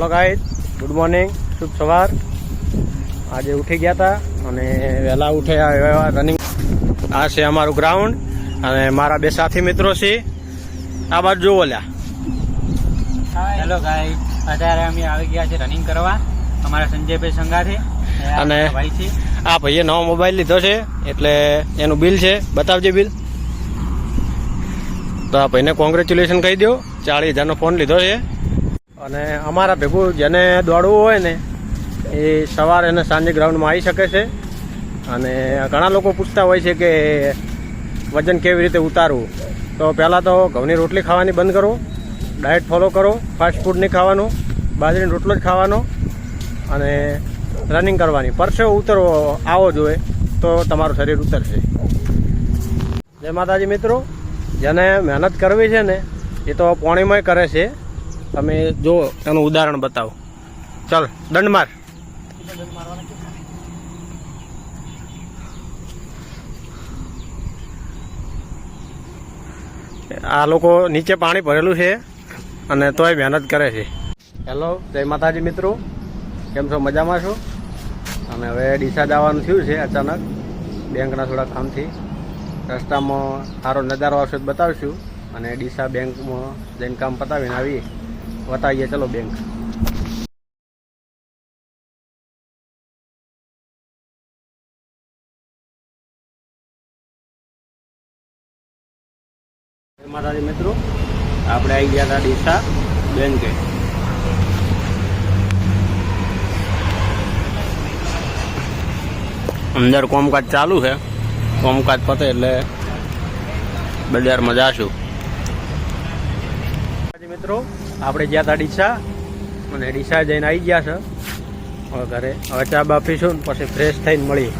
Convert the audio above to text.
Hello guys, good morning, शुभ सवार। आज उठी गया था અને વહેલા ઉઠ્યા રનિંગ। આ છે અમારું ગ્રાઉન્ડ અને મારા બે સાથી મિત્રો છે। આ બાજુ જોવો લ્યા। હેલો ગાઈસ, અત્યારે અમે આવી ગયા છે રનિંગ કરવા। અમારા સંજયભાઈ સંગાથે અને ભાઈ છે। આ ભાઈએ નવો મોબાઈલ લીધો છે એટલે એનું બિલ છે, બતાવજે બિલ। તો આ ભાઈને કોંગ્રેચ્યુલેશન કહી દો, 40,000નો ફોન લીધો છે। અને અમારા ભેગું જેને દોડવું હોય ને એ સવારે અને સાંજે ગ્રાઉન્ડમાં આવી શકે છે। અને ઘણા લોકો પૂછતા હોય છે કે વજન કેવી રીતે ઉતારવું। તો પહેલાં તો ઘઉંની રોટલી ખાવાની બંધ કરો, ડાયટ ફોલો કરો, ફાસ્ટ ફૂડ નહીં ખાવાનું, બાજરીનો રોટલો જ ખાવાનો અને રનિંગ કરવાની। પરસેવો ઉતરવો આવો જોઈએ તો તમારું શરીર ઉતરશે। જય માતાજી મિત્રો, જેને મહેનત કરવી છે ને એ તો પોણીમાંય કરે છે। તમે જો એનું ઉદાહરણ બતાવો। ચાલ દંડ માર। આ લોકો નીચે પાણી ભરેલું છે અને તોય મહેનત કરે છે। હેલો, જય માતાજી મિત્રો, કેમ છો? મજામાં છો? અને હવે ડીસા જવાનું થયું છે અચાનક, બેંકના થોડા કામથી। રસ્તામાં સારો નજારો આવશે તો બતાવીશું અને ડીસા બેંકમાં જઈને કામ પતાવીને આવી બતાવીએ। ચલો બેંક। માતાજી મિત્રો, આપણે આવી ગયા હતા ડીસા બેંકે। અંદર કોમકાજ ચાલુ છે, કોમકાજ પતે એટલે બજારમાં જાશું। મિત્રો, આપણે ગયા હતા ડીસા અને ડીસા જઈને આવી ગયા છે। હવે ઘરે હવે ચા બા પીશું પછી ફ્રેશ થઈને મળીએ।